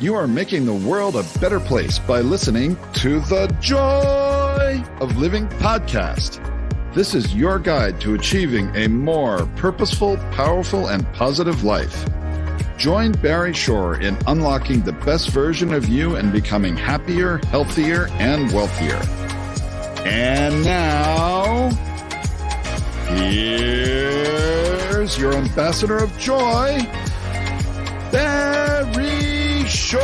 You are making the world a better place by listening to the Joy of Living podcast. This is your guide to achieving a more purposeful, powerful, and positive life. Join Barry Shore in unlocking the best version of you and becoming happier, healthier, and wealthier. And now, here's your ambassador of joy, Barry Shore.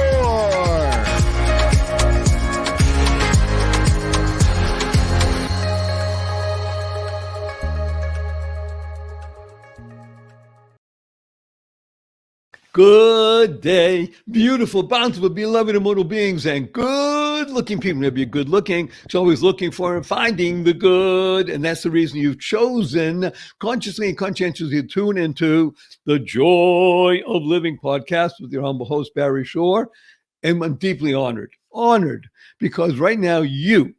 Good day, beautiful, bountiful, beloved, immortal beings, and good-looking people. Maybe you're good-looking, so always looking for and finding the good, and that's the reason you've chosen consciously and conscientiously to tune into the Joy of Living podcast with your humble host, Barry Shore, and I'm deeply honored, because right now you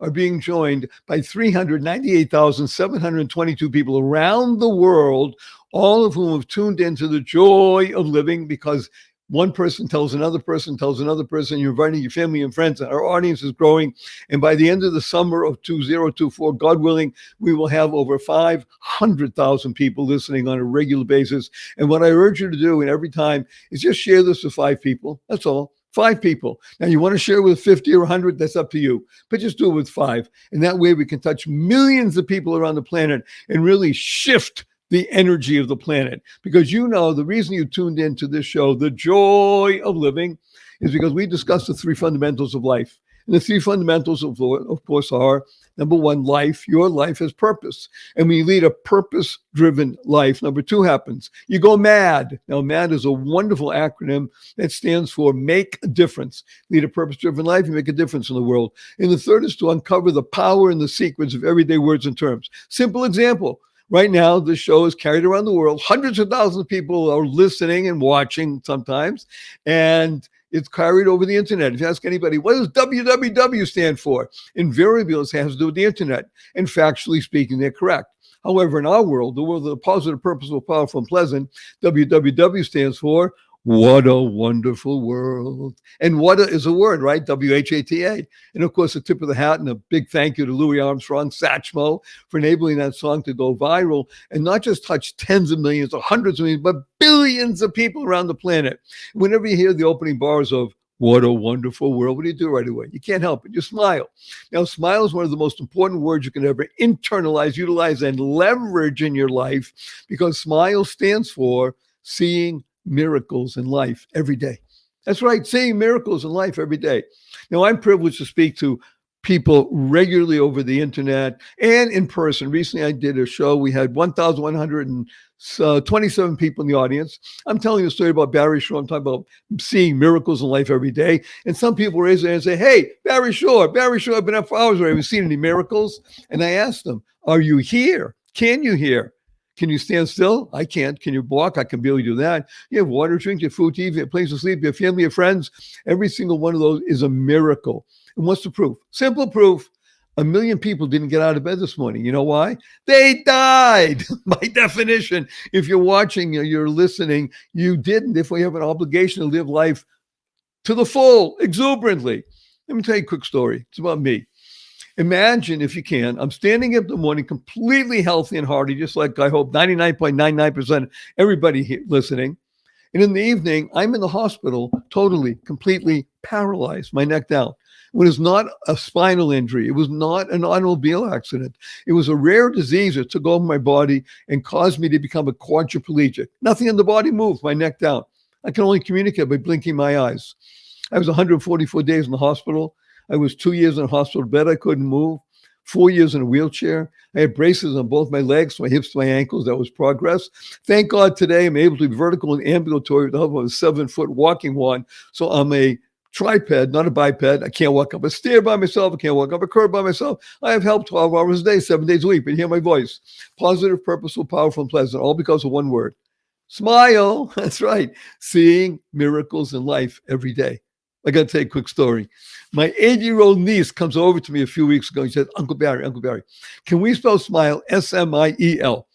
are being joined by 398,722 people around the world, all of whom have tuned into the Joy of Living, because one person tells another person, you're inviting your family and friends, and our audience is growing. And by the end of the summer of 2024, God willing, we will have over 500,000 people listening on a regular basis. And what I urge you to do, and every time, is just share this with 5 people. That's all. 5 people. Now, you want to share with 50 or 100, that's up to you. But just do it with 5. And that way we can touch millions of people around the planet and really shift the energy of the planet. Because you know, the reason you tuned into this show, The Joy of Living, is because we discuss the 3 fundamentals of life. And the 3 fundamentals, of course, are, number 1, life. Your life has purpose. And when you lead a purpose-driven life, number 2 happens. You go mad. Now, MAD is a wonderful acronym that stands for make a difference. Lead a purpose-driven life, you make a difference in the world. And the 3rd is to uncover the power and the secrets of everyday words and terms. Simple example. Right now, this show is carried around the world. Hundreds of thousands of people are listening and watching sometimes. And it's carried over the internet. If you ask anybody, what does www stand for? Invariably, it has to do with the internet. And factually speaking, they're correct. However, in our world, the world of the positive, purposeful, powerful, and pleasant, www stands for what a wonderful world. And what is a word, right? WHATA. And of course, a tip of the hat and a big thank you to Louis Armstrong, Satchmo, for enabling that song to go viral and not just touch tens of millions or hundreds of millions, but billions of people around the planet. Whenever you hear the opening bars of what a wonderful world, what do you do right away? You can't help it. You smile. Now, smile is one of the most important words you can ever internalize, utilize, and leverage in your life, because smile stands for seeing miracles in life every day. That's right, seeing miracles in life every day. Now, I'm privileged to speak to people regularly over the internet and in person. Recently, I did a show. We had 1,127 people in the audience. I'm telling you a story about Barry Shore. I'm talking about seeing miracles in life every day. And some people raise their hand and say, hey, Barry Shore, I've been up for hours already. Have you seen any miracles? And I asked them, are you here? Can you hear? Can you stand still? I can't. Can you walk? I can barely do that. You have water, drink, you have food to eat, you have a place to sleep, you have family, your friends. Every single one of those is a miracle. And what's the proof? Simple proof. 1 million people didn't get out of bed this morning. You know why? They died. By definition, if you're watching, you're listening, you didn't. If we have an obligation to live life to the full, exuberantly. Let me tell you a quick story. It's about me. Imagine, if you can, I'm standing up in the morning completely healthy and hearty, just like I hope 99.99% everybody here listening. And in the evening, I'm in the hospital, totally, completely paralyzed, my neck down. It was not a spinal injury. It was not an automobile accident. It was a rare disease that took over my body and caused me to become a quadriplegic. Nothing in the body moved, my neck down. I can only communicate by blinking my eyes. I was 144 days in the hospital. I was 2 years in a hospital bed. I couldn't move. 4 years in a wheelchair. I had braces on both my legs, my hips, my ankles. That was progress. Thank God today I'm able to be vertical and ambulatory with the help of a 7-foot walking wand. So I'm a triped, not a biped. I can't walk up a stair by myself. I can't walk up a curb by myself. I have help 12 hours a day, 7 days a week. But hear my voice. Positive, purposeful, powerful, and pleasant. All because of one word. Smile. That's right. Seeing miracles in life every day. I got to tell you a quick story. My 8-year-old niece comes over to me a few weeks ago. She said, Uncle Barry, can we spell smile? S-M-I-E-L.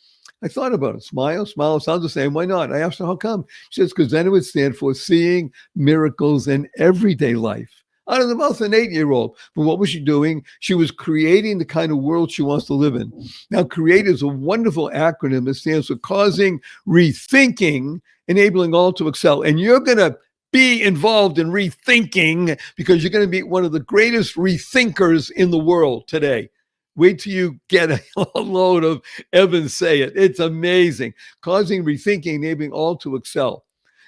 I thought about it. Smile, smile, sounds the same. Why not? I asked her, how come? She says, because then it would stand for seeing miracles in everyday life. Out of the mouth of an 8-year-old. But what was she doing? She was creating the kind of world she wants to live in. Now, CREATE is a wonderful acronym that stands for causing rethinking, enabling all to excel. And you're going to be involved in rethinking because you're going to be one of the greatest rethinkers in the world today. Wait till you get a load of Evan Sayet. It's amazing. Causing rethinking, enabling all to excel.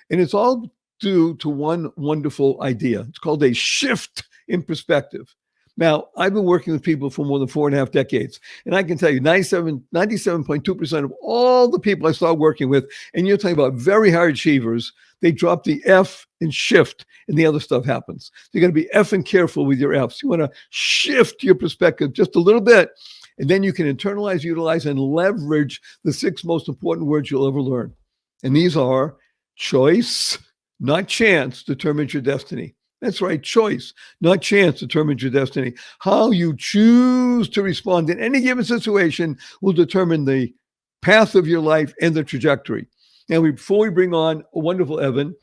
And it's all due to one wonderful idea. It's called a shift in perspective. Now, I've been working with people for more than 4.5 decades, and I can tell you 97.2% of all the people I start working with, and you're talking about very high achievers, they drop the F and shift, and the other stuff happens. You're going to be effing careful with your Fs. You want to shift your perspective just a little bit, and then you can internalize, utilize, and leverage the 6 most important words you'll ever learn. And these are choice, not chance, determines your destiny. That's right. Choice, not chance, determines your destiny. How you choose to respond in any given situation will determine the path of your life and the trajectory. Now, before we bring on a wonderful Evan,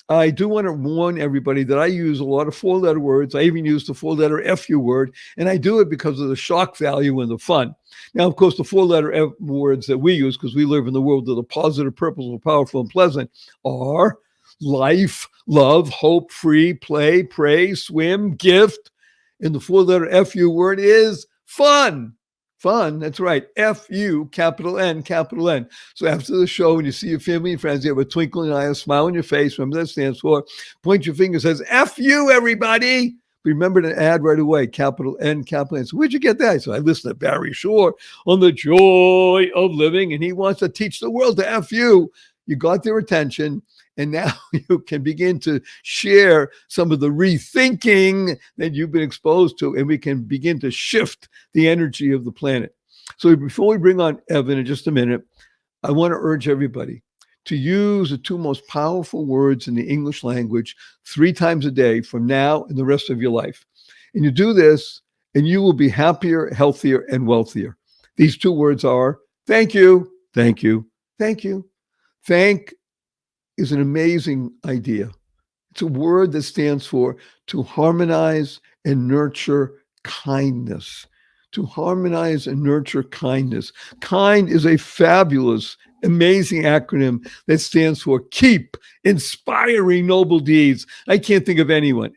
I do want to warn everybody that I use a lot of 4-letter words. I even use the 4-letter FU word, and I do it because of the shock value and the fun. Now, of course, the 4-letter F words that we use, because we live in the world of the positive, purposeful, powerful, and pleasant, are life, love, hope, free, play, pray, swim, gift. And the 4-letter FU word is fun. Fun, that's right. F-U, capital N, capital N. So after the show, when you see your family and friends, you have a twinkle in the eye, a smile on your face. Remember that stands for. Point your finger, says, F-U, everybody. Remember to add right away, capital N, capital N. So where'd you get that? So I listened to Barry Shore on The Joy of Living, and he wants to teach the world to F-U. You got their attention. And now you can begin to share some of the rethinking that you've been exposed to, and we can begin to shift the energy of the planet. So before we bring on Evan in just a minute, I want to urge everybody to use the 2 most powerful words in the English language 3 times a day from now and the rest of your life. And you do this, and you will be happier, healthier, and wealthier. These 2 words are thank you, thank you, thank you. Thank is an amazing idea. It's a word that stands for to harmonize and nurture kindness. To harmonize and nurture kindness. KIND is a fabulous, amazing acronym that stands for keep inspiring noble deeds. I can't think of anyone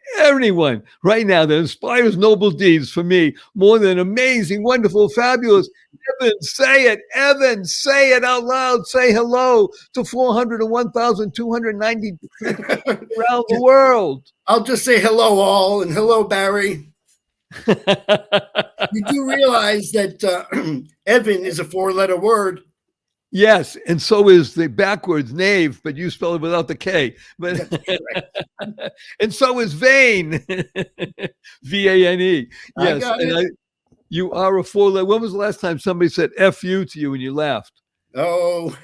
right now that inspires noble deeds for me more than amazing, wonderful, fabulous Evan Sayet. Evan, say it out loud. Say hello to 401,290 around the world. I'll just say hello all, and hello, Barry. You do realize that Evan is a 4-letter word. Yes, and so is the backwards Knave, but you spell it without the K. But and so is Vane, V-A-N-E. Yes, you are a 4-letter. When was the last time somebody said F-U to you and you laughed? Oh,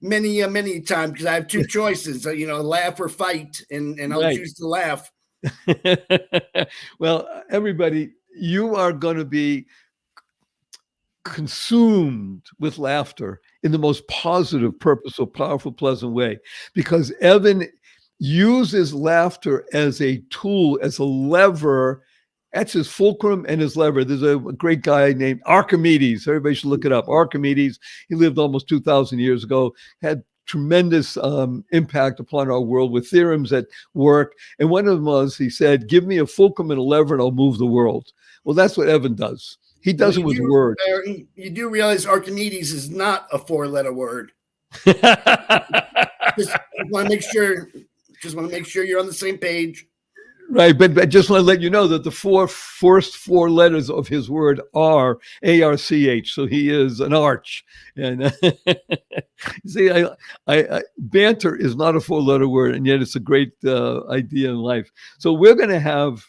many times, because I have 2 choices, laugh or fight, and I'll choose to laugh. Well, everybody, you are going to be consumed with laughter in the most positive, purposeful, powerful, pleasant way, because Evan uses laughter as a tool, as a lever. That's his fulcrum and his lever. There's a great guy named Archimedes. Everybody should look it up. Archimedes, he lived almost 2,000 years ago, had tremendous impact upon our world with theorems that work. And one of them was, he said, give me a fulcrum and a lever and I'll move the world. Well, that's what Evan does. He does it with words. You do realize Archimedes is not a 4-letter word. Just want to make sure you're on the same page. Right, but I just want to let you know that the first 4 letters of his word are A-R-C-H. So he is an arch. And see, I banter is not a 4-letter word, and yet it's a great idea in life. So we're going to have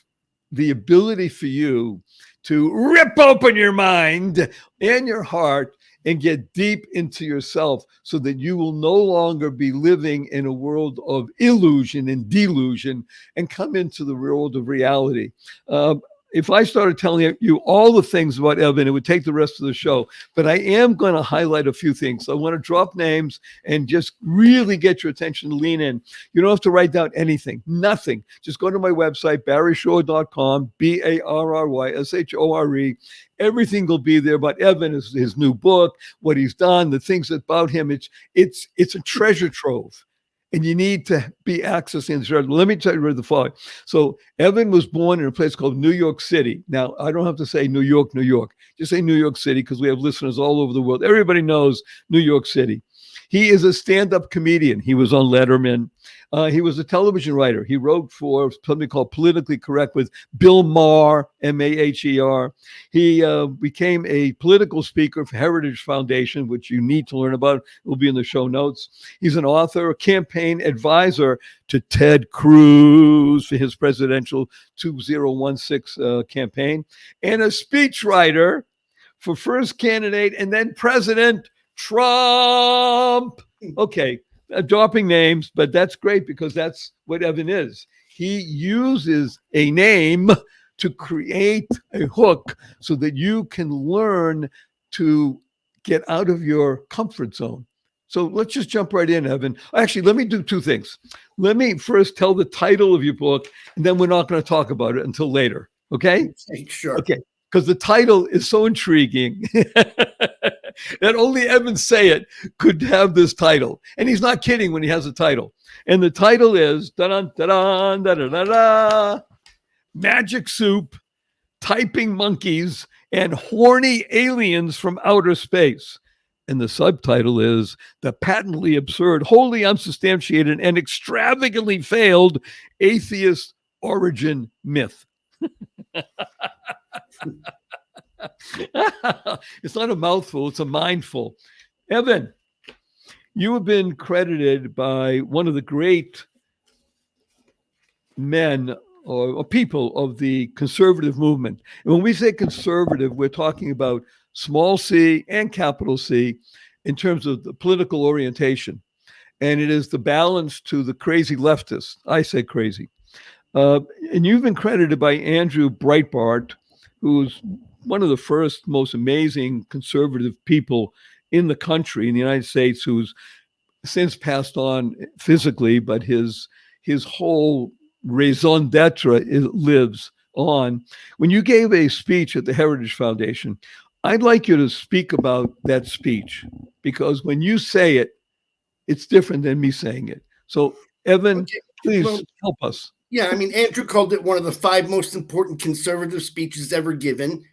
the ability for you to rip open your mind and your heart and get deep into yourself so that you will no longer be living in a world of illusion and delusion and come into the world of reality. if I started telling you all the things about Evan, it would take the rest of the show. But I am going to highlight a few things. So I want to drop names and just really get your attention to lean in. You don't have to write down anything, nothing. Just go to my website, barryshore.com, BARRYSHORE. Everything will be there about Evan, his new book, what he's done, the things about him. It's a treasure trove. And you need to be accessing this. Let me tell you the following. So Evan was born in a place called New York City. Now, I don't have to say New York, New York. Just say New York City, because we have listeners all over the world. Everybody knows New York City. He is a stand-up comedian. He was on Letterman. He was a television writer. He wrote for something called Politically Correct with Bill Maher, Maher. He became a political speaker for Heritage Foundation, which you need to learn about. It will be in the show notes. He's an author, a campaign advisor to Ted Cruz for his presidential 2016 campaign, and a speechwriter for first candidate and then President Trump. Okay, dropping names, but that's great because that's what Evan is. He uses a name to create a hook so that you can learn to get out of your comfort zone. So let's just jump right in, Evan. Actually, let me do two things. Let me first tell the title of your book, and then we're not going to talk about it until later. Okay? Sure. Okay. Because the title is so intriguing that only Evan Sayet could have this title. And he's not kidding when he has a title. And the title is Magic Soup, Typing Monkeys, and Horny Aliens from Outer Space. And the subtitle is The Patently Absurd, Wholly Unsubstantiated, and Extravagantly Failed Atheist Origin Myth. It's not a mouthful, it's a mindful. Evan, you have been credited by one of the great men or people of the conservative movement. And when we say conservative, we're talking about small c and capital C in terms of the political orientation. And it is the balance to the crazy leftists. I say crazy. And you've been credited by Andrew Breitbart, who's one of the first most amazing conservative people in the country, in the United States, who's since passed on physically, but his whole raison d'etre lives on. When you gave a speech at the Heritage Foundation, I'd like you to speak about that speech, because when you say it, it's different than me saying it. So, Evan, please help us. Yeah, I mean, Andrew called it one of the 5 most important conservative speeches ever given.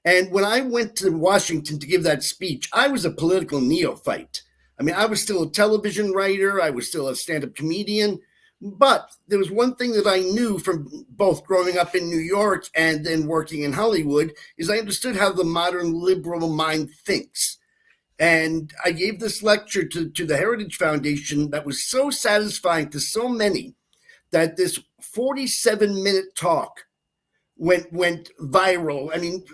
And when I went to Washington to give that speech, I was a political neophyte. I mean, I was still a television writer. I was still a stand-up comedian. But there was one thing that I knew from both growing up in New York and then working in Hollywood, is I understood how the modern liberal mind thinks. And I gave this lecture to the Heritage Foundation that was so satisfying to so many that this 47-minute talk went viral. I mean,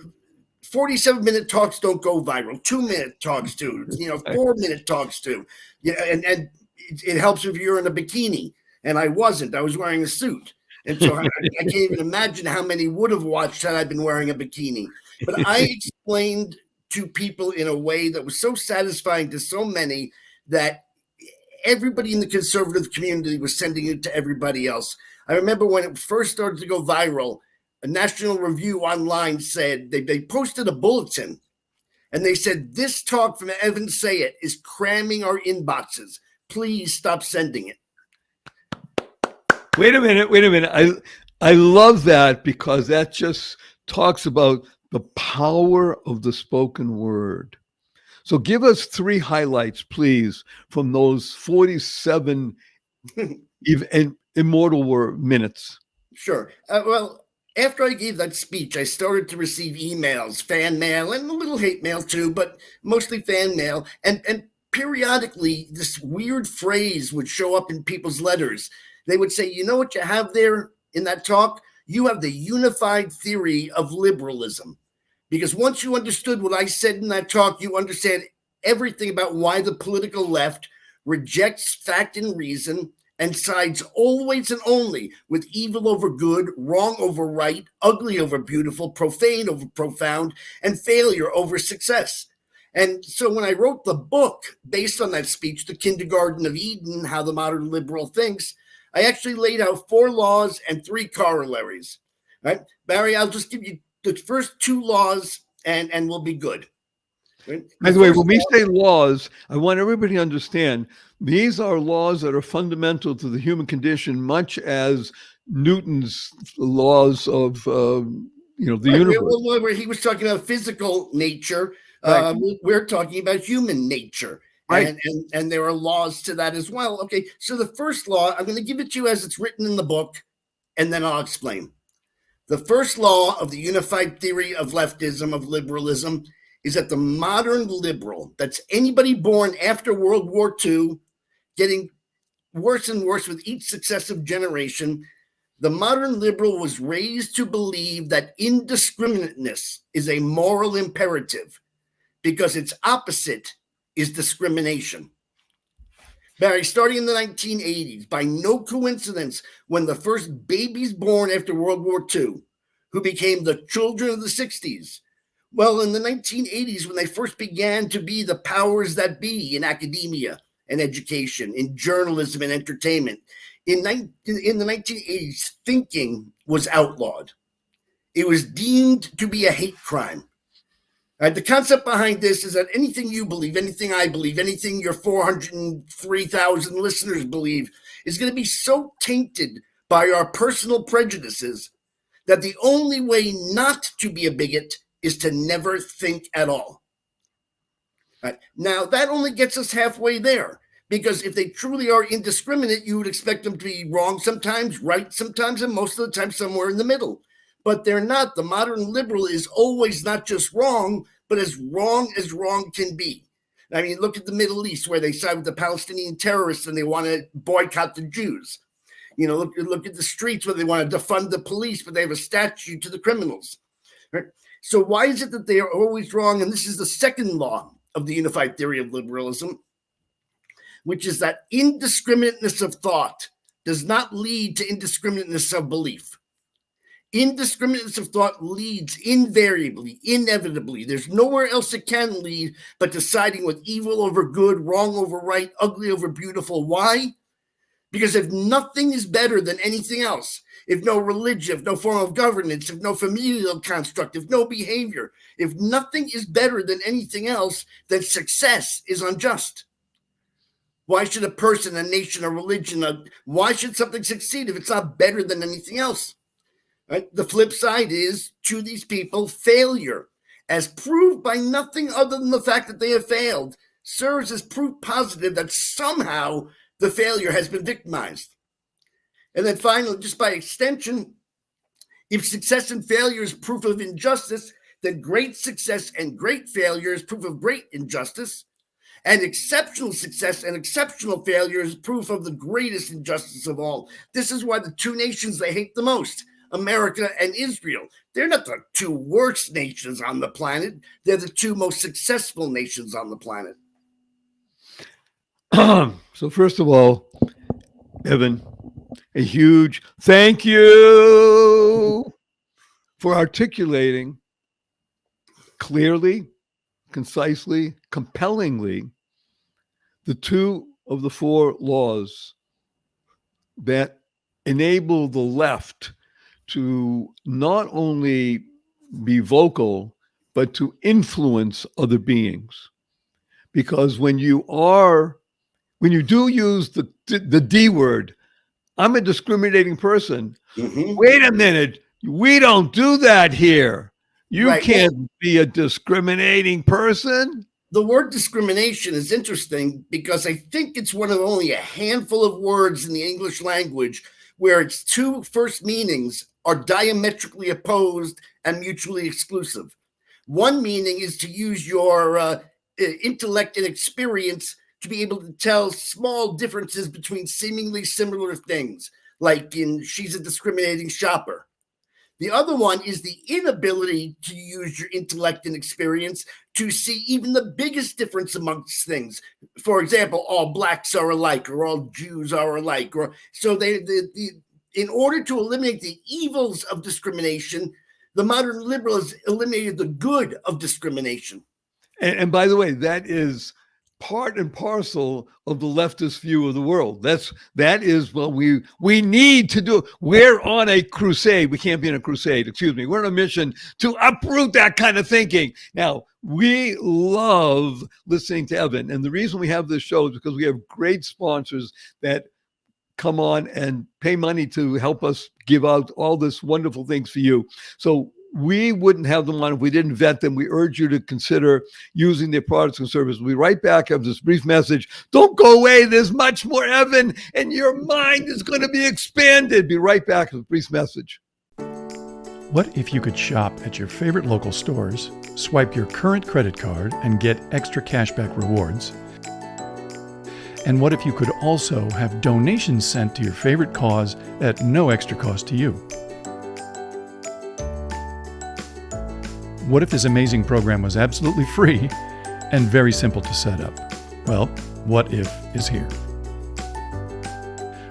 47-minute talks don't go viral. 2-minute talks do. 4-minute talks do. Yeah, and it helps if you're in a bikini. And I wasn't. I was wearing a suit. And so I can't even imagine how many would have watched had I been wearing a bikini. But I explained to people in a way that was so satisfying to so many that everybody in the conservative community was sending it to everybody else. I remember when it first started to go viral, a National Review online said, they posted a bulletin, and they said, "This talk from Evan Sayet is cramming our inboxes. Please stop sending it." Wait a minute. I love that, because that just talks about the power of the spoken word. So give us 3 highlights, please, from those 47 immortal minutes. Sure. Well, after I gave that speech, I started to receive emails, fan mail, and a little hate mail too, but mostly fan mail. And periodically, this weird phrase would show up in people's letters. They would say, "You know what you have there in that talk? You have the unified theory of liberalism." Because once you understood what I said in that talk, you understand everything about why the political left rejects fact and reason and sides always and only with evil over good, wrong over right, ugly over beautiful, profane over profound, and failure over success. And so when I wrote the book based on that speech, The Kindergarten of Eden, How the Modern Liberal Thinks, I actually laid out 4 laws and 3 corollaries. Right, Barry, I'll just give you the first 2 laws and we'll be good. Right? By the way, when we say laws, I want everybody to understand these are laws that are fundamental to the human condition, much as Newton's laws of the universe. Where he was talking about physical nature, right. We're talking about human nature. Right. And there are laws to that as well. Okay, so the first law, I'm going to give it to you as it's written in the book, and then I'll explain. The first law of the unified theory of leftism, of liberalism, is that the modern liberal, that's anybody born after World War II, getting worse and worse with each successive generation, the modern liberal was raised to believe that indiscriminateness is a moral imperative because its opposite is discrimination. Barry, starting in the 1980s, by no coincidence, when the first babies born after World War II, who became the children of the 60s, well, in the 1980s, when they first began to be the powers that be in academia and education, in journalism and entertainment, in the 1980s, thinking was outlawed. It was deemed to be a hate crime. The concept behind this is that anything you believe, anything I believe, anything your 403,000 listeners believe is going to be so tainted by our personal prejudices that the only way not to be a bigot is to never think at all. Right. Now, that only gets us halfway there, because if they truly are indiscriminate, you would expect them to be wrong sometimes, right sometimes, and most of the time somewhere in the middle. But they're not. The modern liberal is always not just wrong, but as wrong can be. I mean, look at the Middle East, where they side with the Palestinian terrorists and they want to boycott the Jews. You know, look at the streets where they want to defund the police, but they have a statue to the criminals. Right? So why is it that they are always wrong? And this is the second law of the unified theory of liberalism, which is that indiscriminateness of thought does not lead to indiscriminateness of belief. Indiscriminateness of thought leads invariably, inevitably. There's nowhere else it can lead but deciding with evil over good, wrong over right, ugly over beautiful. Why? Because if nothing is better than anything else, if no religion, if no form of governance, if no familial construct, if no behavior, if nothing is better than anything else, then success is unjust. Why should a person, a nation, a religion, why should something succeed if it's not better than anything else? Right? The flip side is, to these people, failure, as proved by nothing other than the fact that they have failed, serves as proof positive that somehow the failure has been victimized. And then finally, just by extension, if success and failure is proof of injustice, then great success and great failure is proof of great injustice. And exceptional success and exceptional failure is proof of the greatest injustice of all. This is why the 2 nations they hate the most, America and Israel, they're not the 2 worst nations on the planet. They're the 2 most successful nations on the planet. So first of all, Evan, a huge thank you for articulating clearly, concisely, compellingly the 2 of the 4 laws that enable the left to not only be vocal, but to influence other beings. Because when you do use the D word, I'm a discriminating person. Mm-hmm. Wait a minute. We don't do that here. You Right. can't be a discriminating person. The word discrimination is interesting because I think it's one of only a handful of words in the English language where its 2 first meanings are diametrically opposed and mutually exclusive. One meaning is to use your intellect and experience to be able to tell small differences between seemingly similar things, like in she's a discriminating shopper. The other one is the inability to use your intellect and experience to see even the biggest difference amongst things. For example, all blacks are alike, or all Jews are alike. Or so in order to eliminate the evils of discrimination, the modern liberal has eliminated the good of discrimination. And by the way, that is part and parcel of the leftist view of the world. That is what we need to do. We're on a crusade. We can't be in a crusade, excuse me. We're on a mission to uproot that kind of thinking. Now, we love listening to Evan. And the reason we have this show is because we have great sponsors that come on and pay money to help us give out all this wonderful things for you. So we wouldn't have them on if we didn't vet them. We urge you to consider using their products and services. We'll be right back after this brief message. Don't go away. There's much more, Evan, and your mind is going to be expanded. Be right back after the brief message. What if you could shop at your favorite local stores, swipe your current credit card, and get extra cashback rewards? And what if you could also have donations sent to your favorite cause at no extra cost to you? What if this amazing program was absolutely free and very simple to set up? Well, What If is here.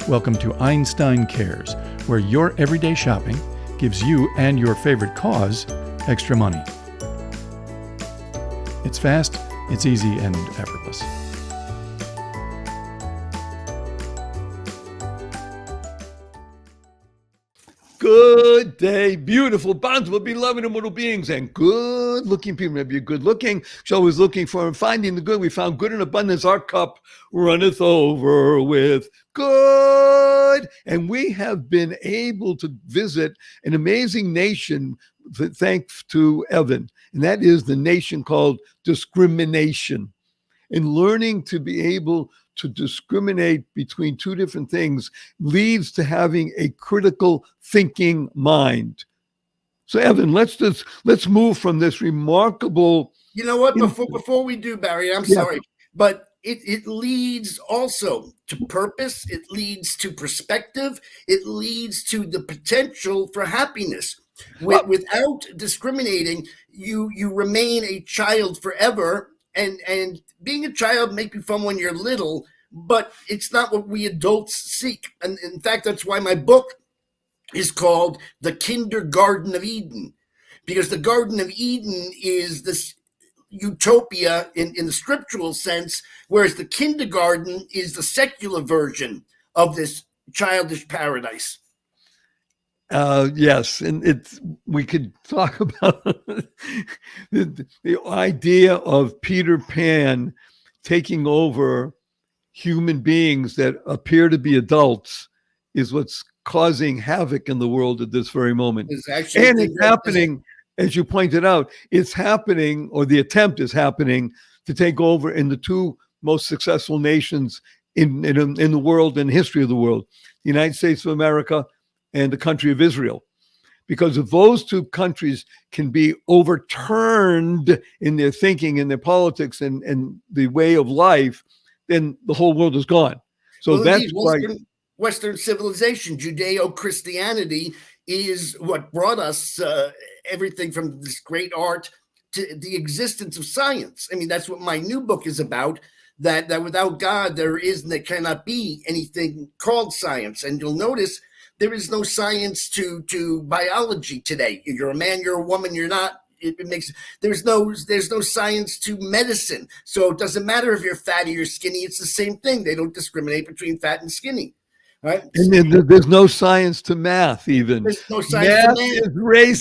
Welcome to Einstein Cares, where your everyday shopping gives you and your favorite cause extra money. It's fast, it's easy, and effortless. Good day, beautiful, bountiful, beloved, immortal beings, and good-looking people. Maybe you're good-looking. Show is looking for and finding the good. We found good in abundance. Our cup runneth over with good. And we have been able to visit an amazing nation, thanks to Evan, and that is the nation called discrimination. And learning to be able to discriminate between two different things leads to having a critical thinking mind. So, Evan, let's move from this remarkable. You know what? Before we do, Barry, I'm sorry, but it leads also to purpose. It leads to perspective. It leads to the potential for happiness. Without discriminating, you remain a child forever. And being a child may be fun when you're little, but it's not what we adults seek. And in fact, that's why my book is called The Kindergarten of Eden, because the Garden of Eden is this utopia in the scriptural sense, whereas the kindergarten is the secular version of this childish paradise. Yes, and we could talk about the idea of Peter Pan taking over human beings that appear to be adults is what's causing havoc in the world at this very moment. It's happening, as you pointed out, it's happening, or the attempt is happening, to take over in the two most successful nations in the world, in the history of the world, the United States of America and the country of Israel. Because if those two countries can be overturned in their thinking, in their politics, and the way of life, then the whole world is gone. So that's Western civilization, Judeo-Christianity, is what brought us everything from this great art to the existence of science. I mean, that's what my new book is about, that without God, there is and there cannot be anything called science. And you'll notice there is no science to biology today. You're a man, you're a woman, you're not. There's no science to medicine. So it doesn't matter if you're fatty or skinny. It's the same thing. They don't discriminate between fat and skinny. Right? And then there's no science to math even. There's no science math to math. Is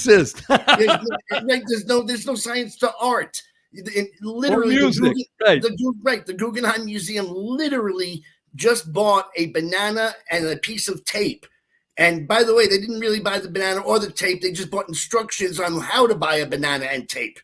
racist. there's no science to art. Literally, music, the Guggenheim Museum literally just bought a banana and a piece of tape. And by the way, they didn't really buy the banana or the tape. They just bought instructions on how to buy a banana and tape.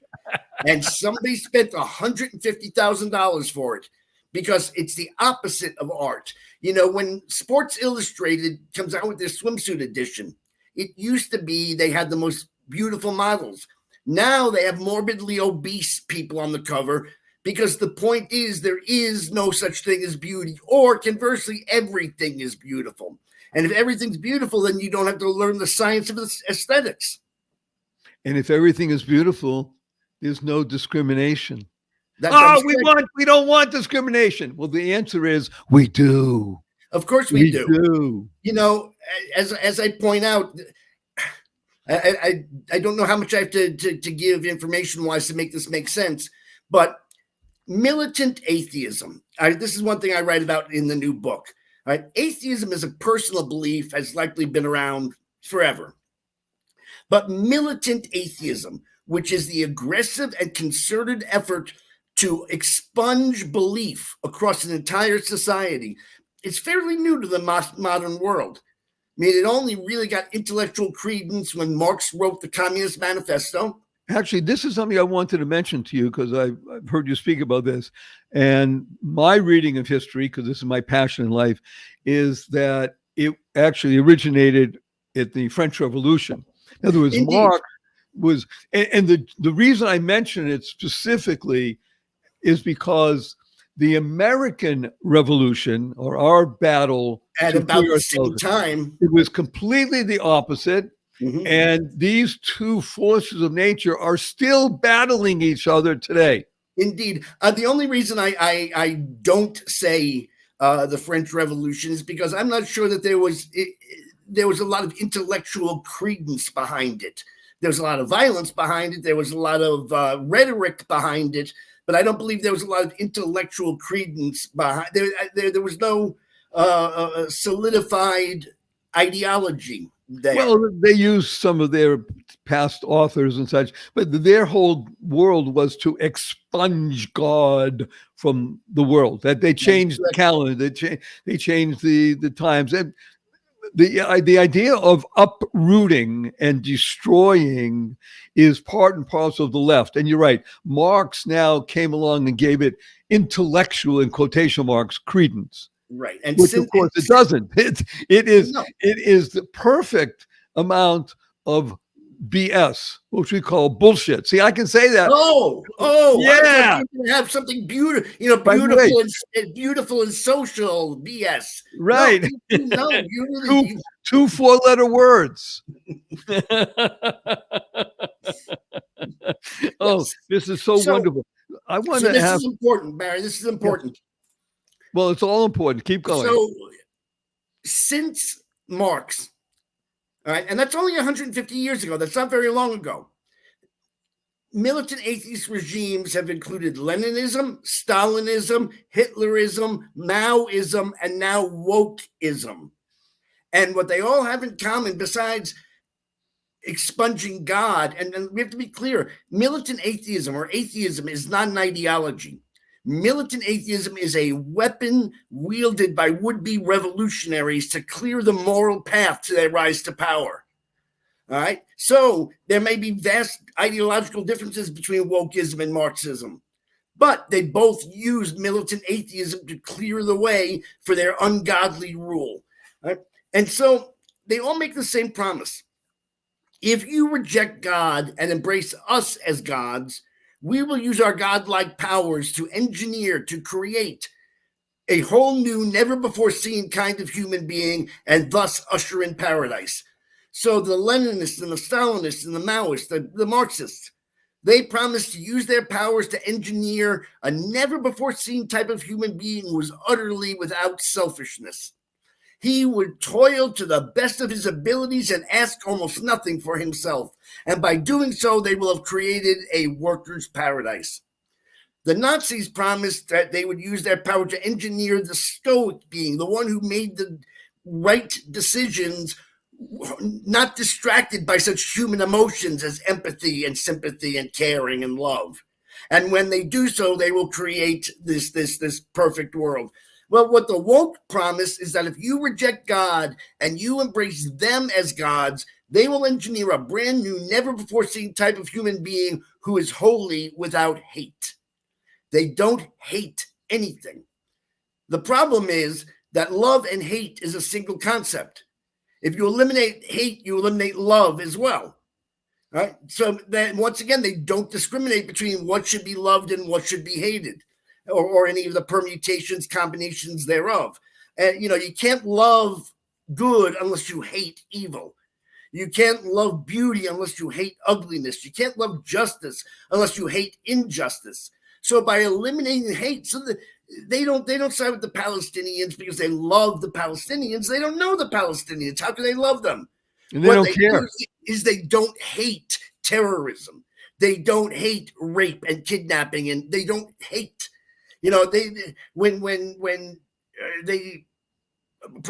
And somebody spent $150,000 for it because it's the opposite of art. You know, when Sports Illustrated comes out with their swimsuit edition, it used to be they had the most beautiful models. Now they have morbidly obese people on the cover because the point is there is no such thing as beauty, or conversely, everything is beautiful. And if everything's beautiful, then you don't have to learn the science of aesthetics. And if everything is beautiful, there's no discrimination. That we don't want discrimination. Well, the answer is we do. Of course we do. You know, as I point out, I don't know how much I have to give information-wise to make this make sense, but militant atheism. This is one thing I write about in the new book. Right? Atheism is a personal belief, has likely been around forever. But militant atheism, which is the aggressive and concerted effort to expunge belief across an entire society, it's fairly new to the modern world. I mean, it only really got intellectual credence when Marx wrote the Communist Manifesto. Actually, this is something I wanted to mention to you because I've heard you speak about this. And my reading of history, because this is my passion in life, is that it actually originated at the French Revolution. In other words, Indeed. Marx was, and the reason I mention it specifically is because the American Revolution, or our battle At about the same time, it was completely the opposite. Mm-hmm. And these two forces of nature are still battling each other today. Indeed. The only reason I don't say the French Revolution is because I'm not sure that there was a lot of intellectual credence behind it. There was a lot of violence behind it. There was a lot of rhetoric behind it, but I don't believe there was a lot of intellectual credence behind it. There was no solidified ideology there. Well, they used some of their past authors and such, but their whole world was to expunge God from the world. That they changed the calendar, they changed the times, and the idea of uprooting and destroying is part and parcel of the left. And you're right, Marx now came along and gave it intellectual, in quotation marks, credence. Right, and which of course it doesn't. It is the perfect amount of BS, which we call bullshit. See, I can say that. Oh, yeah. You have something beautiful, beautiful and social BS. Right. No, you really two 4-letter words. Oh, this is so wonderful. I want to have. This is important, Barry. This is important. Yeah. Well, it's all important. Keep going. So, since Marx, all right, and that's only 150 years ago. That's not very long ago. Militant atheist regimes have included Leninism, Stalinism, Hitlerism, Maoism, and now wokeism. And what they all have in common, besides expunging God, and we have to be clear, militant atheism or atheism is not an ideology. Militant atheism is a weapon wielded by would-be revolutionaries to clear the moral path to their rise to power. All right? So there may be vast ideological differences between wokeism and Marxism, but they both use militant atheism to clear the way for their ungodly rule. Right? And so they all make the same promise. If you reject God and embrace us as gods, we will use our godlike powers to engineer, to create a whole new, never-before-seen kind of human being and thus usher in paradise. So the Leninists and the Stalinists and the Maoists, the Marxists, they promise to use their powers to engineer a never-before-seen type of human being who is utterly without selfishness. He would toil to the best of his abilities and ask almost nothing for himself. And by doing so, they will have created a worker's paradise. The Nazis promised that they would use their power to engineer the stoic being, the one who made the right decisions, not distracted by such human emotions as empathy and sympathy and caring and love. And when they do so, they will create this perfect world. Well, what the woke promise is that if you reject God and you embrace them as gods, they will engineer a brand new, never-before-seen type of human being who is holy without hate. They don't hate anything. The problem is that love and hate is a single concept. If you eliminate hate, you eliminate love as well. All right? So then, once again, they don't discriminate between what should be loved and what should be hated. Or any of the permutations, combinations thereof. And, you can't love good unless you hate evil. You can't love beauty unless you hate ugliness. You can't love justice unless you hate injustice. So by eliminating hate, so that they don't side with the Palestinians because they love the Palestinians. They don't know the Palestinians. How can they love them? And they don't care. Is they don't hate terrorism. They don't hate rape and kidnapping, and they don't hate. When they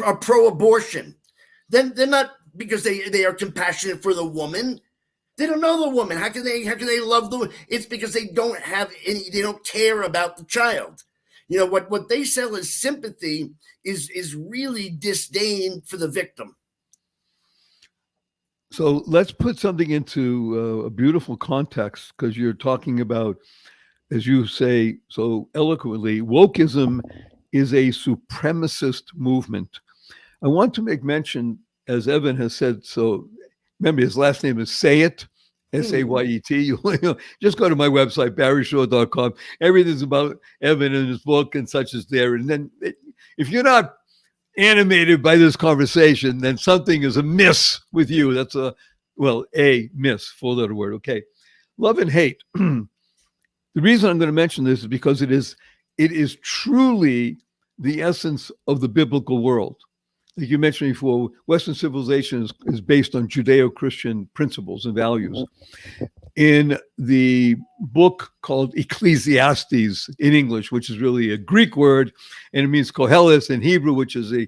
are pro-abortion, then they're not because they are compassionate for the woman. They don't know the woman. How can they love the woman? It's because they don't care about the child. What they sell as sympathy is really disdain for the victim. So let's put something into a beautiful context, because you're talking about, as you say so eloquently, wokeism is a supremacist movement. I want to make mention, as Evan has said, so remember his last name is Sayet, Sayet. Just go to my website, barryshaw.com. Everything's about Evan and his book and such is there. And then if you're not animated by this conversation, then something is amiss with you. That's a miss, 4-letter word. Okay. Love and hate. The reason I'm going to mention this is because it is truly the essence of the biblical world. Like you mentioned before, Western civilization is based on Judeo-Christian principles and values. In the book called Ecclesiastes in English, which is really a Greek word, and it means Koheles in Hebrew, which is a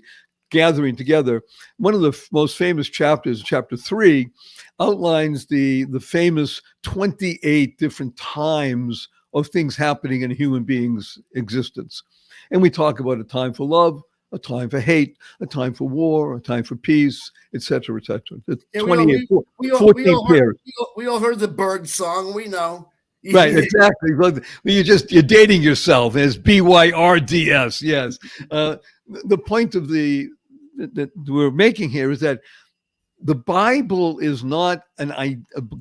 gathering together. One of the most famous chapters, chapter 3, outlines the famous 28 different times of things happening in a human being's existence. And we talk about a time for love, a time for hate, a time for war, a time for peace, etc., etc. Yeah, 14 pairs. We all heard the bird song. We know. Right, exactly. You're dating yourself as BYRDS. Yes. The point of that we're making here is that the Bible is not a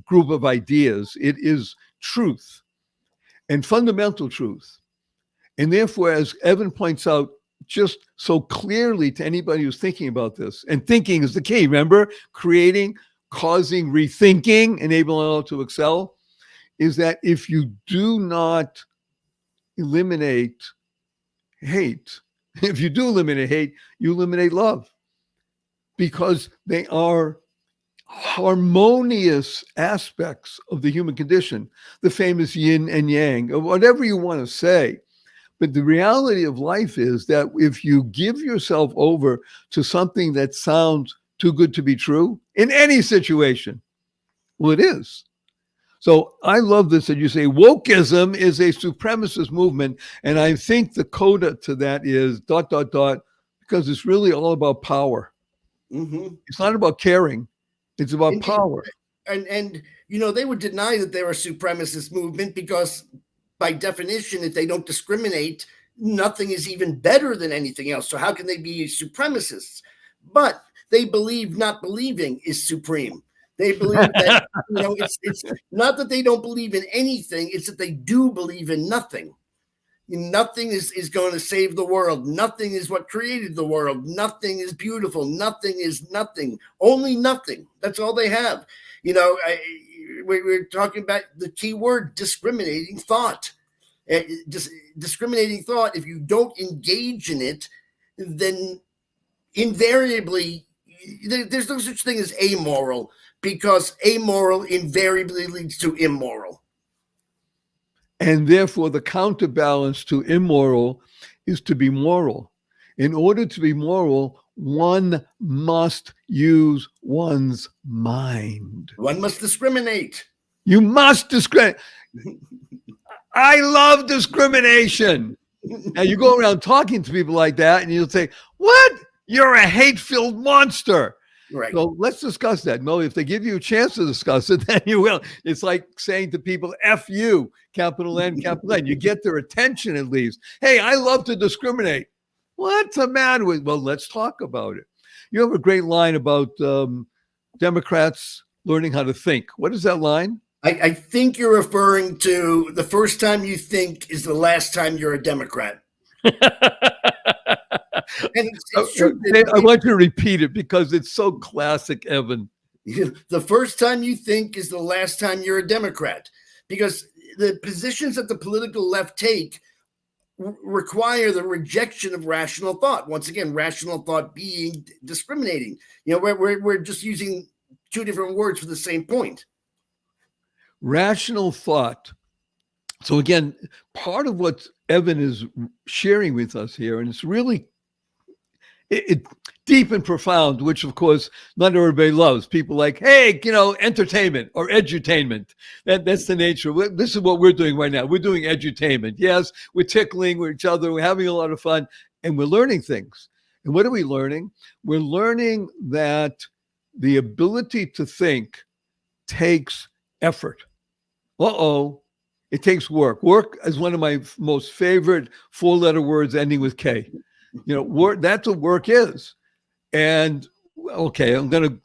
group of ideas. It is truth and fundamental truth. And therefore, as Evan points out just so clearly to anybody who's thinking about this, and thinking is the key, remember? Creating, causing, rethinking, enabling all to excel, is that if you do not eliminate hate, if you do eliminate hate, you eliminate love, because they are harmonious aspects of the human condition, the famous yin and yang, or whatever you want to say. But the reality of life is that if you give yourself over to something that sounds too good to be true in any situation, well, it is. So I love this that you say wokeism is a supremacist movement. And I think the coda to that is ... because it's really all about power. Mm-hmm. It's not about caring. It's about power. And they would deny that they're a supremacist movement because by definition, if they don't discriminate, nothing is even better than anything else. So how can they be supremacists? But they believe not believing is supreme. They believe that, it's not that they don't believe in anything. It's that they do believe in nothing. Nothing is going to save the world. Nothing is what created the world. Nothing is beautiful. Nothing is nothing. Only nothing. That's all they have. We're talking about the key word, discriminating thought. Discriminating thought, if you don't engage in it, then invariably, there's no such thing as amoral, because amoral invariably leads to immoral. And therefore, the counterbalance to immoral is to be moral. In order to be moral, one must use one's mind. One must discriminate. You must discriminate. I love discrimination. Now you go around talking to people like that and you'll say, what? You're a hate-filled monster. Right. So let's discuss that. No, if they give you a chance to discuss it, then you will. It's like saying to people, F you, capital N, capital N. You get their attention at least. Hey, I love to discriminate. What's the matter with? Well, let's talk about it. You have a great line about Democrats learning how to think. What is that line? I think you're referring to the first time you think is the last time you're a Democrat. it's true. I want you to repeat it because it's so classic, Evan. The first time you think is the last time you're a Democrat, because the positions that the political left take require the rejection of rational thought. Once again, rational thought being discriminating. We're just using two different words for the same point. Rational thought. So again, part of what Evan is sharing with us here, and it's really deep and profound, which of course not everybody loves. People like, hey, entertainment or edutainment. That's the nature. This is what we're doing right now. We're doing edutainment. Yes, we're tickling with each other. We're having a lot of fun, and we're learning things. And what are we learning? We're learning that the ability to think takes effort. It takes work. Work is one of my most favorite four-letter words ending with K. Work, that's what work is. And okay, I'm going to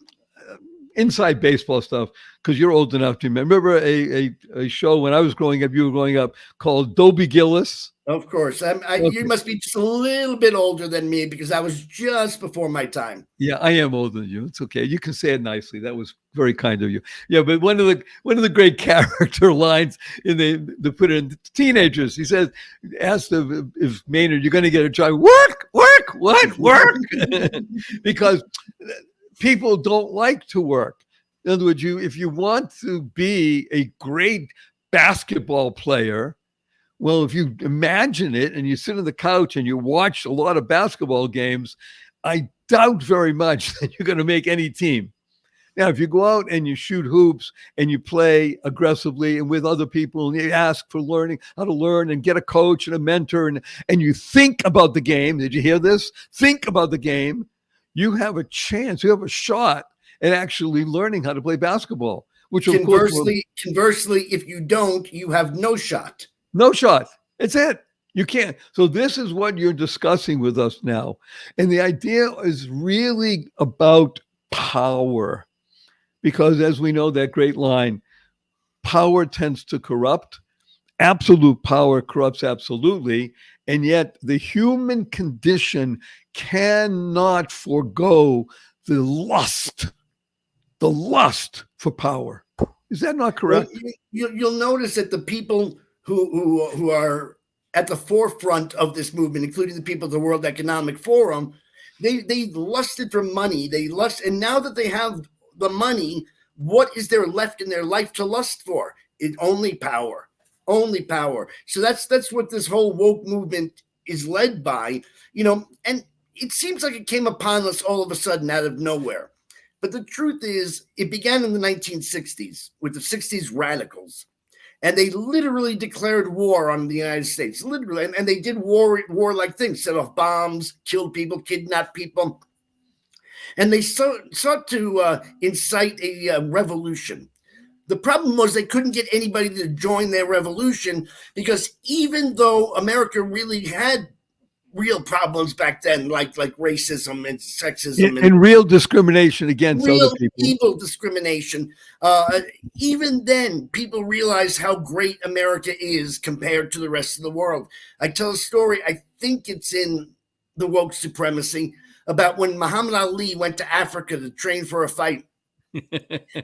inside baseball stuff because you're old enough to remember a show when I was growing up, you were growing up, called Dobie Gillis. Of course. You must be just a little bit older than me because I was just before my time. Yeah, I am older than you. It's okay. You can say it nicely. That was very kind of you. Yeah, but one of the great character lines they put it in teenagers. He says, asked if Maynard, you're going to get a job. Work. Because people don't like to work. In other words, if you want to be a great basketball player, well, if you imagine it and you sit on the couch and you watch a lot of basketball games, I doubt very much that you're going to make any team. Now, if you go out and you shoot hoops and you play aggressively and with other people and you ask for learning how to learn and get a coach and a mentor and you think about the game, did you hear this? Think about the game. You have a chance, you have a shot at actually learning how to play basketball, which of conversely, if you don't, you have no shot. No shot. It's it. You can't. So this is what you're discussing with us now. And the idea is really about power. Because as we know, that great line, power tends to corrupt. Absolute power corrupts absolutely. And yet the human condition cannot forego the lust for power. Is that not correct? Well, you'll notice that the people who are at the forefront of this movement, including the people of the World Economic Forum, they lusted for money. And now that they have the money, what is there left in their life to lust for? Only power. So that's what this whole woke movement is led by, and it seems like it came upon us all of a sudden out of nowhere. But the truth is, it began in the 1960s with the 60s radicals. And they literally declared war on the United States, literally. And they did war-like things, set off bombs, killed people, kidnapped people. And they sought to incite a revolution. The problem was they couldn't get anybody to join their revolution because even though America really had real problems back then, like racism and sexism and real discrimination against real other people, evil discrimination. Even then, people realize how great America is compared to the rest of the world. I tell a story. I think it's in The Woke Supremacy about when Muhammad Ali went to Africa to train for a fight.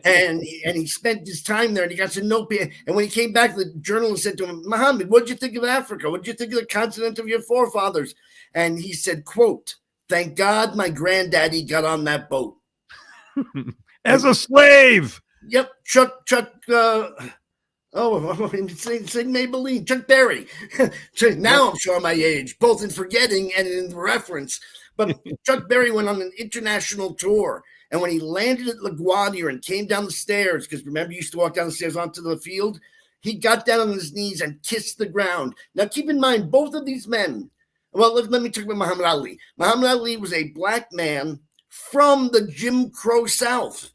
and he spent his time there and he got to know people. And when he came back, the journalist said to him, Muhammad, what did you think of Africa? What did you think of the continent of your forefathers? And he said, quote, thank God my granddaddy got on that boat. As a slave. Yep. Chuck, Sing Maybelline, Chuck Berry. Now I'm showing my age, both in forgetting and in reference. But Chuck Berry went on an international tour. And when he landed at LaGuardia and came down the stairs, because remember, you used to walk down the stairs onto the field, he got down on his knees and kissed the ground. Now, keep in mind, both of these men, well, let me talk about Muhammad Ali. Muhammad Ali was a black man from the Jim Crow South.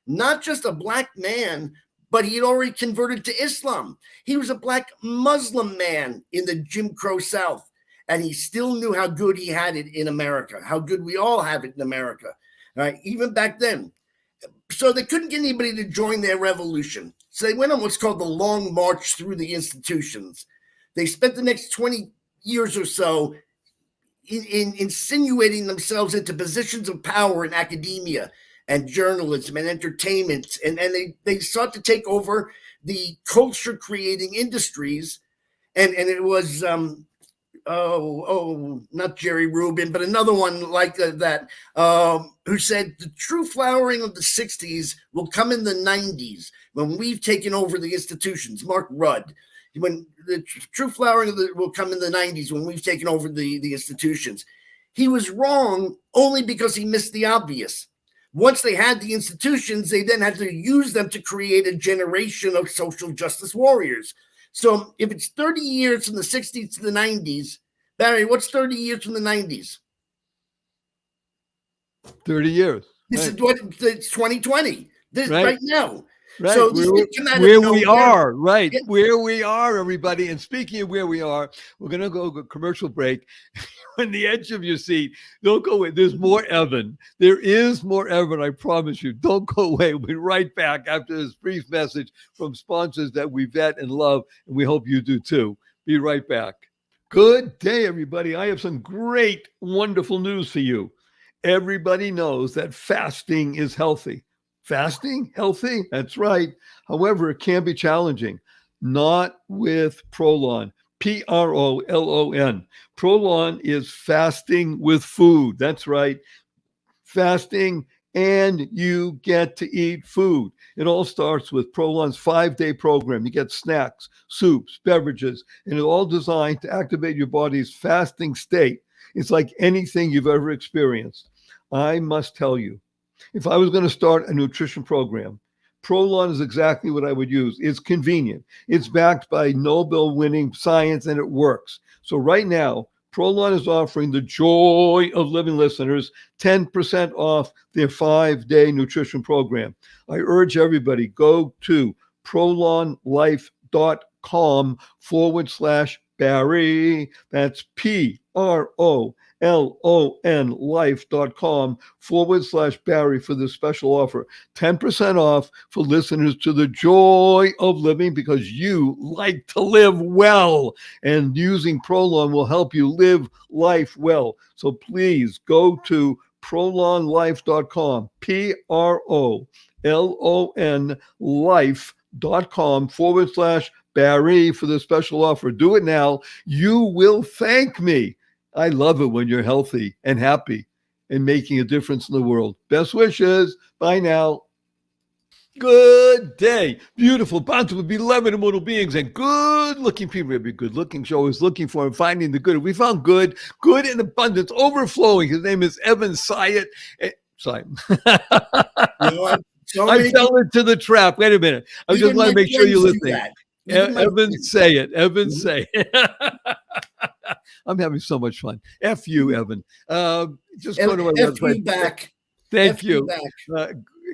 Not just a black man, but he had already converted to Islam. He was a black Muslim man in the Jim Crow South. And he still knew how good he had it in America, how good we all have it in America. Right, even back then. So they couldn't get anybody to join their revolution. So they went on what's called the Long March through the institutions. They spent the next 20 years or so insinuating themselves into positions of power in academia and journalism and entertainment. And they sought to take over the culture creating industries. And it was, not Jerry Rubin, but another one like that, who said the true flowering of the 60s will come in the 90s when we've taken over the institutions. Mark Rudd. When the true flowering will come in the 90s when we've taken over the institutions. He was wrong only because he missed the obvious. Once they had the institutions, they then had to use them to create a generation of social justice warriors. So if it's 30 years from the 60s to the 90s, Barry, what's 30 years from the 90s? 30 years. This is what it's 2020. This right now. Right, so where we are, right? Yeah. Where we are, everybody. And speaking of where we are, we're going to go to a commercial break. On the edge of your seat, don't go away. There's more Evan. There is more Evan, I promise you. Don't go away. We'll be right back after this brief message from sponsors that we vet and love, and we hope you do too. Be right back. Good day, everybody. I have some great, wonderful news for you. Everybody knows that fasting is healthy. Fasting? Healthy? That's right. However, it can be challenging. Not with Prolon. Prolon. Prolon is fasting with food. That's right. Fasting and you get to eat food. It all starts with Prolon's 5-day program. You get snacks, soups, beverages, and it's all designed to activate your body's fasting state. It's like anything you've ever experienced. I must tell you, if I was going to start a nutrition program, Prolon is exactly what I would use. It's convenient. It's backed by Nobel-winning science, and it works. So right now, Prolon is offering the Joy of Living listeners 10% off their 5-day nutrition program. I urge everybody, go to prolonlife.com/Barry. That's PROLON life.com/Barry for this special offer. 10% off for listeners to the Joy of Living, because you like to live well, and using Prolon will help you live life well. So please go to prolonlife.com, PROLON life.com/Barry for the special offer. Do it now. You will thank me. I love it when you're healthy and happy and making a difference in the world. Best wishes. Bye now. Good day. Beautiful, bountiful, beloved immortal beings, and good-looking people. Every good-looking show is looking for and finding the good. We found good in abundance, overflowing. His name is Evan Sayet. Sorry. I fell into the trap. Wait a minute. I just want to make sure you're listening. Evan Sayet. Evan Sayet. I'm having so much fun. F you, Evan. Just go to my website. Back. Thank you.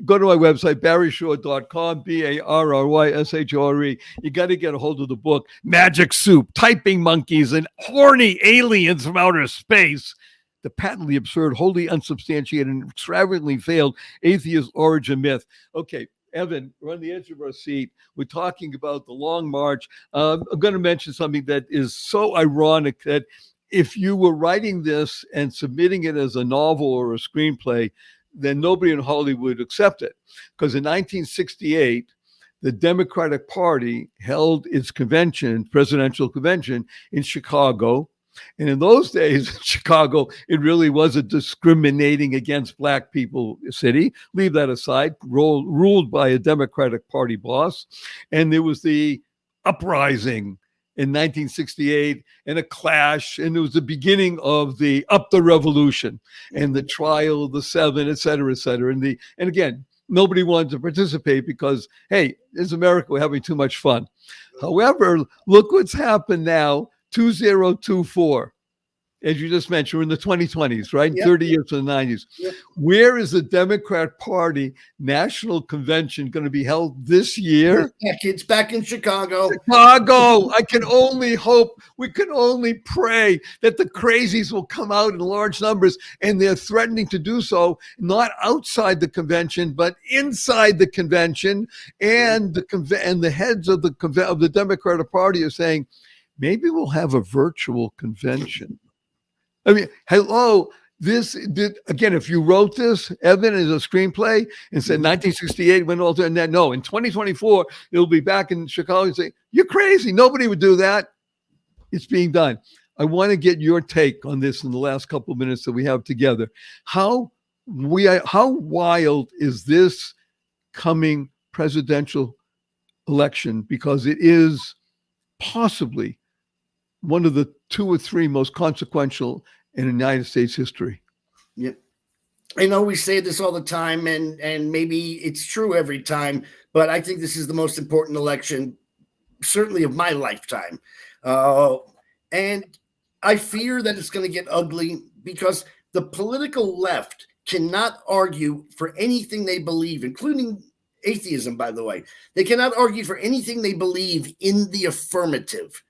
Go to my website, barryshore.com, BARRYSHORE. You got to get a hold of the book, Magic Soup, Typing Monkeys, and Horny Aliens from Outer Space. The patently absurd, wholly unsubstantiated, and extravagantly failed atheist origin myth. Okay. Evan, we're on the edge of our seat. We're talking about the Long March. I'm going to mention something that is so ironic that if you were writing this and submitting it as a novel or a screenplay, then nobody in Hollywood would accept it. Because in 1968, the Democratic Party held its convention, presidential convention, in Chicago. And in those days, in Chicago, it really was a discriminating against Black people city. Leave that aside, ruled by a Democratic Party boss. And there was the uprising in 1968 and a clash. And it was the beginning of the Revolution and the trial of the seven, et cetera, et cetera. And again, nobody wanted to participate because, hey, it's America, we're having too much fun. However, look what's happened now. 2024, as you just mentioned, we're in the 2020s, right? Yep. 30 years to the 90s. Yep. Where is the Democrat Party National Convention going to be held this year? It's back in Chicago. I can only hope, we can only pray that the crazies will come out in large numbers, and they're threatening to do so, not outside the convention, but inside the convention. And the heads of the Democratic Party are saying, maybe we'll have a virtual convention. I mean, hello. This did again. If you wrote this, Evan, as a screenplay and said 1968 went all to and then no, in 2024 it'll be back in Chicago and say you're crazy. Nobody would do that. It's being done. I want to get your take on this in the last couple of minutes that we have together. How wild is this coming presidential election? Because it is possibly one of the 2 or 3 most consequential in United States history. Yep. I know we say this all the time, and maybe it's true every time, but I think this is the most important election, certainly of my lifetime. And I fear that it's going to get ugly because the political left cannot argue for anything they believe, including atheism, by the way. They cannot argue for anything they believe in the affirmative.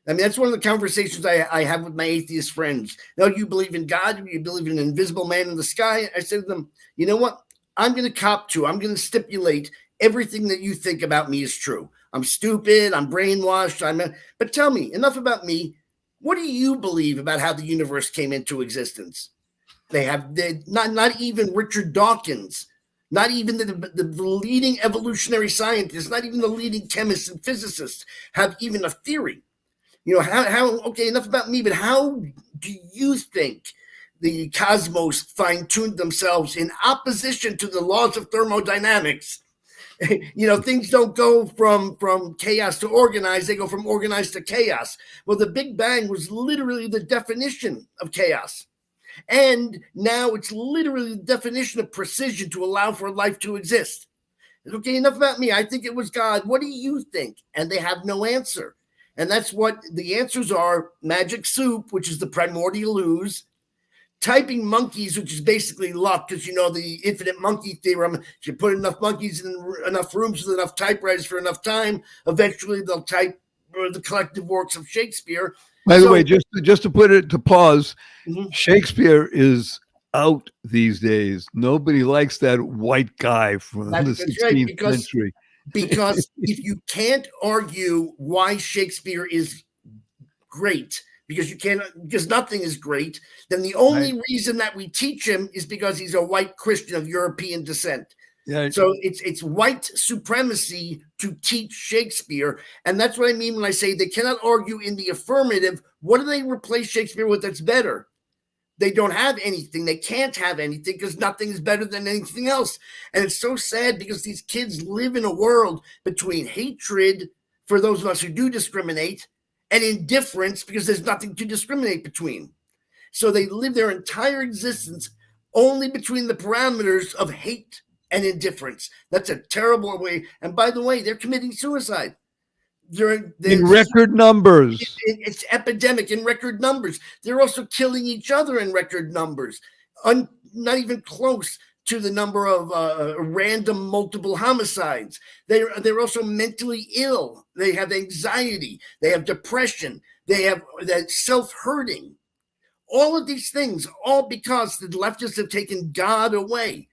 I mean, that's one of the conversations I have with my atheist friends. Now, you believe in God? You believe in an invisible man in the sky? I said to them, you know what? I'm going to cop to. I'm going to stipulate everything that you think about me is true. I'm stupid. I'm brainwashed. But tell me, enough about me. What do you believe about how the universe came into existence? Not even Richard Dawkins, not even the leading evolutionary scientists, not even the leading chemists and physicists have even a theory. You know, how okay, enough about me, but how do you think the cosmos fine-tuned themselves in opposition to the laws of thermodynamics? You know, things don't go from chaos to organized, they go from organized to chaos. Well, the Big Bang was literally the definition of chaos. And now it's literally the definition of precision to allow for life to exist. Okay, enough about me. I think it was God. What do you think? And they have no answer. And that's what the answers are: magic soup, which is the primordial ooze, typing monkeys, which is basically luck, because you know the infinite monkey theorem. If you put enough monkeys in enough rooms with enough typewriters for enough time, eventually they'll type the collective works of Shakespeare. By the way, just to put it to pause, Shakespeare is out these days. Nobody likes that white guy from the 16th century. Because if you can't argue why Shakespeare is great, because nothing is great, then the only reason that we teach him is because he's a white Christian of European descent. Yeah. So it's white supremacy to teach Shakespeare. And that's what I mean when I say they cannot argue in the affirmative. What do they replace Shakespeare with that's better? They don't have anything. They can't have anything because nothing is better than anything else. And it's so sad because these kids live in a world between hatred for those of us who do discriminate and indifference because there's nothing to discriminate between. So they live their entire existence only between the parameters of hate and indifference. That's a terrible way. And by the way, they're committing suicide. In record numbers. It's epidemic in record numbers. They're also killing each other in record numbers. Not even close to the number of random multiple homicides. They're also mentally ill. They have anxiety. They have depression. They have that self-hurting. All of these things, all because the leftists have taken God away.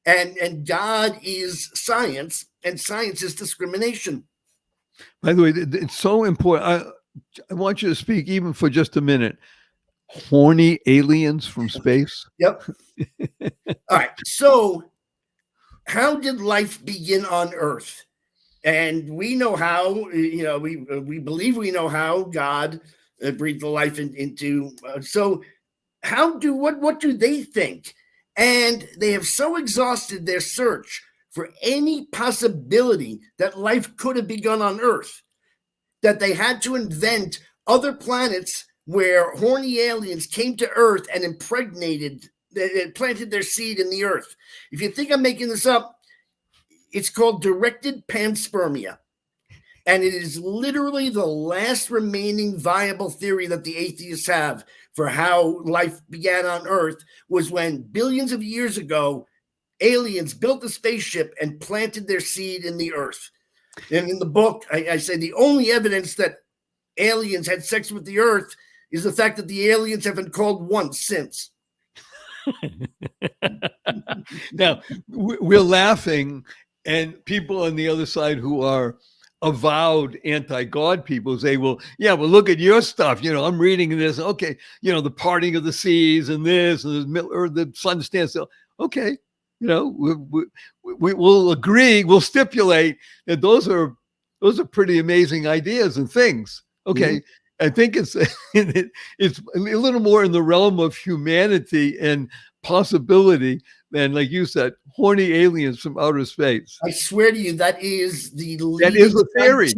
And God is science, and science is discrimination. By the way, it's so important. I want you to speak even for just a minute. Horny aliens from space. Yep. All right. So how did life begin on Earth? And we know how, you know, we believe we know how God breathed the life into. So what do they think? And they have so exhausted their search for any possibility that life could have begun on Earth that they had to invent other planets where horny aliens came to Earth and planted their seed in the Earth. If you think I'm making this up, it's called directed panspermia. And it is literally the last remaining viable theory that the atheists have for how life began on Earth, was when billions of years ago, aliens built a spaceship and planted their seed in the Earth. And in the book, I say the only evidence that aliens had sex with the Earth is the fact that the aliens have been called once since. Now, we're laughing, and people on the other side who are avowed anti-God people say, well, yeah, well, look at your stuff. I'm reading this. Okay, the parting of the seas and this, and the sun stands still. Okay, we'll agree. We'll stipulate that those are pretty amazing ideas and things. Okay. Mm-hmm. I think it's a little more in the realm of humanity and possibility than, like you said, horny aliens from outer space. I swear to you, that is the a theory.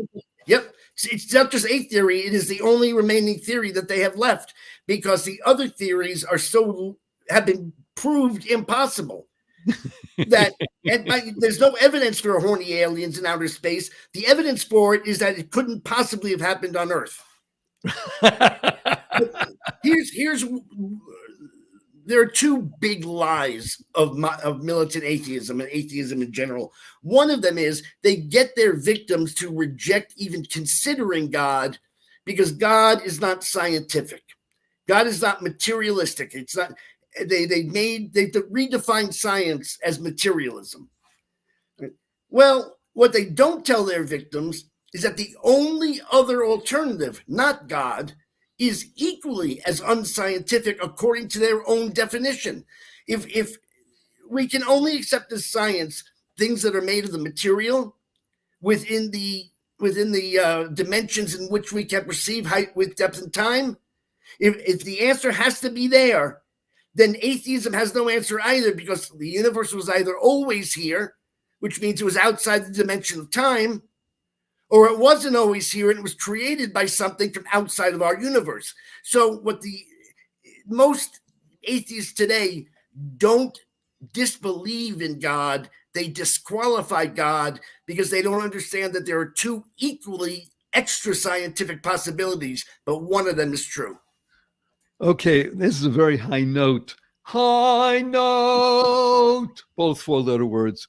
Yep. It's not just a theory. It is the only remaining theory that they have left, because the other theories have been proved impossible. There's no evidence for horny aliens in outer space. The evidence for it is that it couldn't possibly have happened on Earth. There are two big lies of militant atheism and atheism in general. One of them is they get their victims to reject even considering God, because God is not scientific. God is not materialistic. It's not. They redefined science as materialism. Well, what they don't tell their victims is that the only other alternative, not God, is equally as unscientific according to their own definition. If we can only accept as science things that are made of the material within the dimensions in which we can perceive height, width, depth, and time, if the answer has to be there, then atheism has no answer either, because the universe was either always here, which means it was outside the dimension of time, or it wasn't always here and it was created by something from outside of our universe. So what the most atheists today don't disbelieve in God, they disqualify God, because they don't understand that there are two equally extra scientific possibilities, but one of them is true. Okay, this is a very high note. High note, both four-letter words.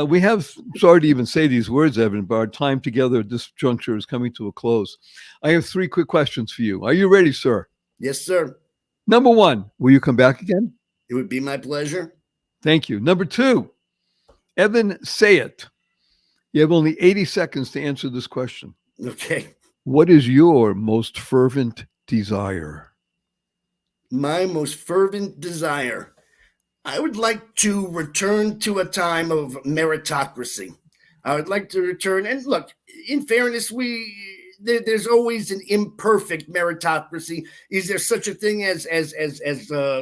We have, sorry to even say these words, Evan, but our time together at this juncture is coming to a close. I have three quick questions for you. Are you ready, sir? Yes, sir. Number one, will you come back again? It would be my pleasure. Thank you. Number two, Evan Sayet. You have only 80 seconds to answer this question. Okay. What is your most fervent desire? My most fervent desire. I would like to return to a time of meritocracy. I would like to return, and look, in fairness, there's always an imperfect meritocracy. Is there such a thing as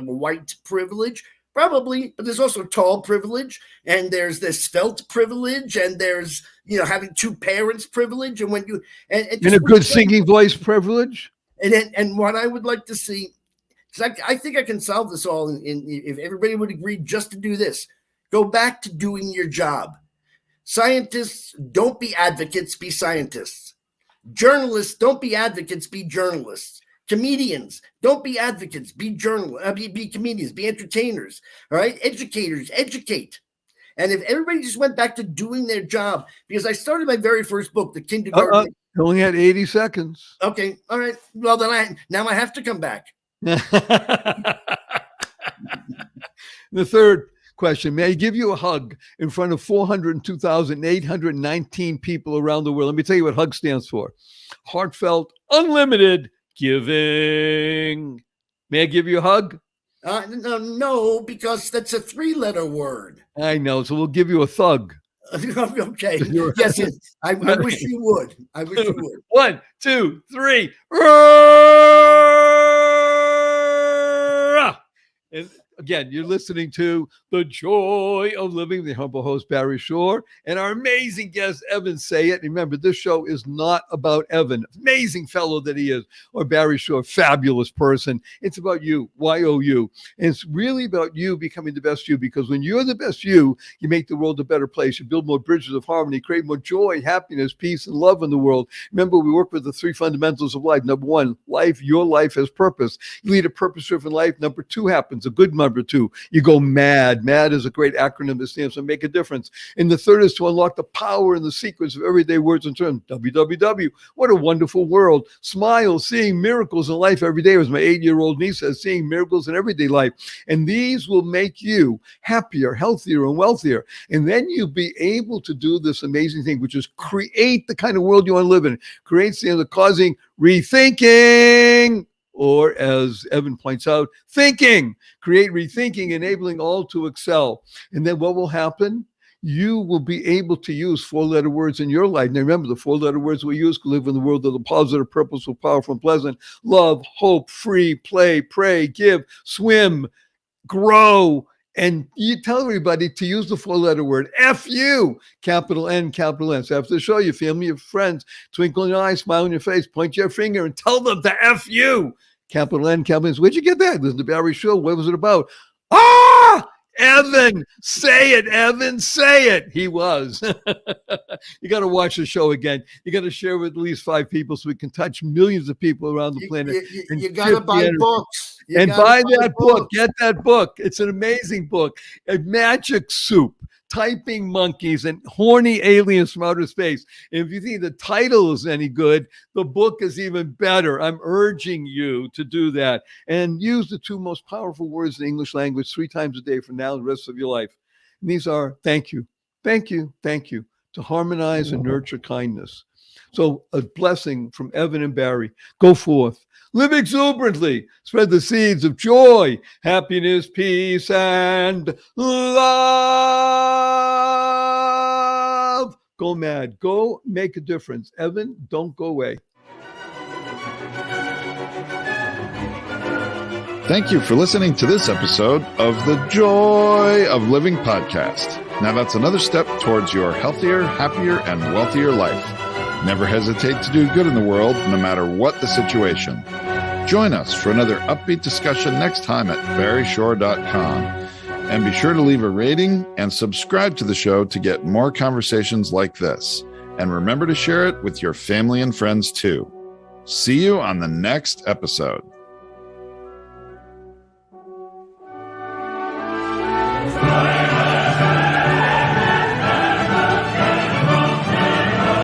white privilege? Probably, but there's also tall privilege, and there's this felt privilege, and there's having two parents privilege, and when you and a good singing voice privilege. And what I would like to see. I think I can solve this all if everybody would agree just to do this. Go back to doing your job. Scientists, don't be advocates, be scientists. Journalists, don't be advocates, be journalists. Comedians, don't be advocates, be journalists, be comedians, be entertainers. All right? Educators, educate. And if everybody just went back to doing their job, because I started my very first book, The Kindergarten. You only had 80 seconds. Okay. All right. Well, then now I have to come back. The third question, may I give you a hug in front of 402,819 people around the world? Let me tell you what HUG stands for. Heartfelt, unlimited giving. May I give you a hug? No, because that's a 3-letter word. I know, so we'll give you a thug. Okay. Yes. I wish you would. I wish you would. 1, 2, 3. And again, you're listening to The Joy of Living, the humble host, Barry Shore, and our amazing guest, Evan Sayet. Remember, this show is not about Evan, amazing fellow that he is, or Barry Shore, fabulous person. It's about you, Y-O-U. And it's really about you becoming the best you, because when you're the best you, you make the world a better place. You build more bridges of harmony, create more joy, happiness, peace, and love in the world. Remember, we work with the 3 fundamentals of life. Number 1, your life has purpose. You lead a purpose-driven life. Number 2 happens, a good number 2. You go MAD. MAD is a great acronym that stands for make a difference. And the third is to unlock the power and the secrets of everyday words and terms. WWW. What a wonderful world. Smile, seeing miracles in life every day. As my 8-year-old niece says, seeing miracles in everyday life. And these will make you happier, healthier, and wealthier. And then you'll be able to do this amazing thing, which is create the kind of world you want to live in. Create the causing rethinking, or as Evan points out, thinking. Create rethinking, enabling all to excel. And then what will happen? You will be able to use 4-letter words in your life. Now remember, the 4-letter words we use to live in the world of the positive, purposeful, powerful, and pleasant. Love, hope, free, play, pray, give, swim, grow. And you tell everybody to use the 4-letter word, F-U, capital N, capital S. After the show, your family, your friends, twinkle in your eye, smile on your face, point your finger, and tell them to F-U, capital N, capital S. Where'd you get that? Listen to Barry Show. What was it about? Ah! Evan Sayet, Evan Sayet. He was. You got to watch the show again. You got to share with at least 5 people so we can touch millions of people around the planet. You got to buy books. And buy that book. Get that book. It's an amazing book. A Magic Soup, Typing Monkeys, and Horny Aliens from Outer Space. And if you think the title is any good, the book is even better. I'm urging you to do that. And use the 2 most powerful words in the English language 3 times a day from now and the rest of your life. And these are thank you, thank you, thank you, to harmonize and nurture kindness. So a blessing from Evan and Barry. Go forth. Live exuberantly. Spread the seeds of joy, happiness, peace, and love. Go mad. Go make a difference. Evan, don't go away. Thank you for listening to this episode of the Joy of Living podcast. Now that's another step towards your healthier, happier, and wealthier life. Never hesitate to do good in the world, no matter what the situation. Join us for another upbeat discussion next time at barryshore.com. And be sure to leave a rating and subscribe to the show to get more conversations like this. And remember to share it with your family and friends too. See you on the next episode.